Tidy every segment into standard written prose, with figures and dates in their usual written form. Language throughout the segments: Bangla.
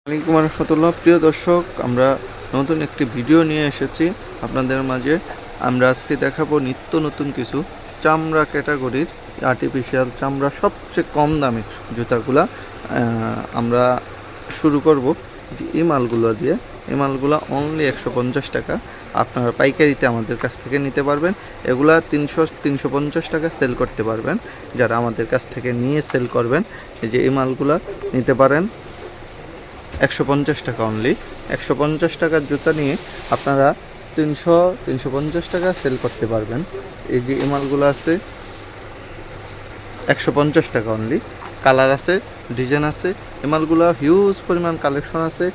আসসালামু আলাইকুম রহমতুল্লাহ। প্রিয় দর্শক, আমরা নতুন একটি ভিডিও নিয়ে এসেছি আপনাদের মাঝে। আমরা আজকে দেখাবো নিত্য নতুন কিছু চামড়া ক্যাটাগরির আর্টিফিশিয়াল চামড়া সবচেয়ে কম দামে জুতাগুলা। আমরা শুরু করব যে এই মালগুলো দিয়ে। এই মালগুলো অনলি 150 টাকা আপনারা পাইকারিতে আমাদের কাছ থেকে নিতে পারবেন। এগুলা 300-350 টাকা সেল করতে পারবেন। যারা আমাদের কাছ থেকে নিয়ে সেল করবেন, এই যে এই মালগুলা নিতে পারেন 150 টাকা অনলি। 150 টাকার জুতা নিয়ে আপনারা 300-350 টাকা সেল করতে পারবেন। এই যে এই মালগুলো আছে 150 টাকা অনলি। কালার আছে, ডিজাইন আছে। এই মালগুলো হিউজ পরিমাণ কালেকশন আছে।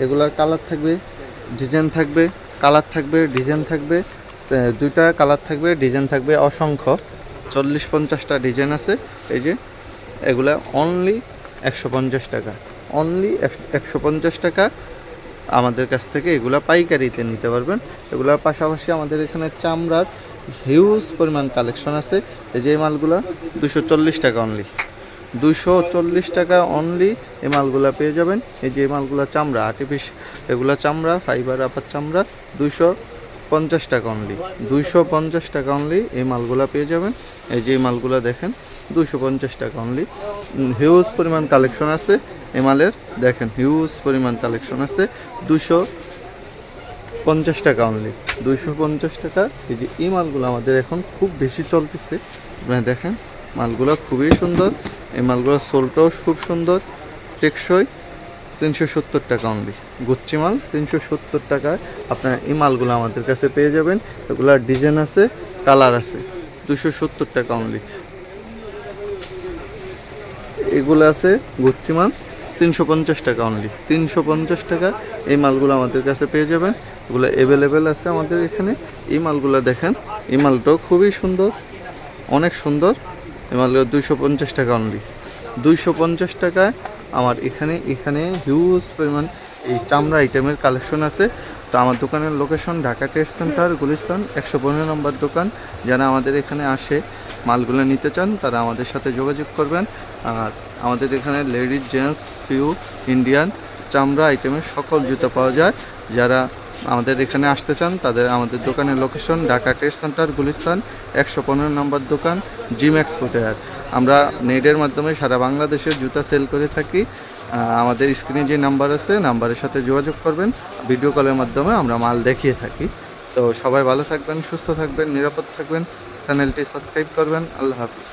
এগুলার কালার থাকবে, ডিজাইন থাকবে, কালার থাকবে, ডিজাইন থাকবে, দুইটা কালার থাকবে, ডিজাইন থাকবে অসংখ্য, 40-50টা ডিজাইন আছে। এই যে এগুলা অনলি 150 টাকা, অনলি 150 টাকা আমাদের কাছ থেকে এগুলা পাইকারিতে নিতে পারবেন। এগুলোর পাশাপাশি আমাদের এখানে চামড়ার হিউজ পরিমাণ কালেকশন আছে। এই যে এই মালগুলা 240 টাকা অনলি, 240 টাকা অনলি এই মালগুলা পেয়ে যাবেন। এই যে এই মালগুলা চামড়া আর্টিফিশিয়াল, এগুলা চামড়া ফাইবার আপার চামড়া, 250 টাকা অনলি, 250 টাকা অনলি এই মালগুলা পেয়ে যাবেন। এই যে এই মালগুলা দেখেন 250 টাকা অনলি। হিউজ পরিমাণ কালেকশন আছে এই মালের, দেখেন হিউজ পরিমাণ কালেকশন আছে। 250 টাকা অনলি, 250 টাকা। এই যে এই মালগুলো আমাদের এখন খুব বেশি চলতেছে। আপনারা দেখেন মালগুলো খুবই সুন্দর। এই মালগুলো সোলটাও খুব সুন্দর, টেকসই। 370 টাকা অনলি গুচ্ছি মাল, 370 টাকায় আপনারা এই মালগুলো আমাদের কাছে পেয়ে যাবেন। এগুলার ডিজাইন আছে, কালার আছে। 270 টাকা অনলি এগুলো আছে গুচ্ছি মাল, 350 টাকা অনলি, 350 টাকা এই মালগুলো আমাদের কাছে পেয়ে যাবেন। এগুলো অ্যাভেলেবেল আছে আমাদের এখানে। এই মালগুলো দেখেন, এই মালটাও খুবই সুন্দর, অনেক সুন্দর। এই মালগুলো 250 টাকা অনলি, 250 টাকায় আমার এখানে হিউজ পরিমাণ এই চামড়া আইটেমের কালেকশন আছে। তো আমার দোকানের location Dhaka trade centre, Gulistan, 115 নম্বর দোকান। যারা আমাদের এখানে আসে মালগুলো নিতে চান তারা আমাদের সাথে যোগাযোগ করবেন। আর আমাদের এখানে লেডিস, জেন্টস, ফিউ, ইন্ডিয়ান চামড়া আইটেমের সকল জুতা পাওয়া যায়। যারা আমাদের এখানে আসতে চান তাদের আমাদের দোকানের location Dhaka trade centre, Gulistan, 115 নম্বর দোকান, জিম্যাক্স ফুটওয়্যার। আমরা নেটের মাধ্যমে সারা বাংলাদেশের জুতা সেল করে থাকি। আমাদের স্ক্রিনে যে নাম্বার আছে, নাম্বারের সাথে যোগাযোগ করবেন। ভিডিও কলের মাধ্যমে আমরা মাল দেখিয়ে থাকি। তো সবাই ভালো থাকবেন, সুস্থ থাকবেন, নিরাপদ থাকবেন। চ্যানেলটি সাবস্ক্রাইব করবেন। আল্লাহ হাফিজ।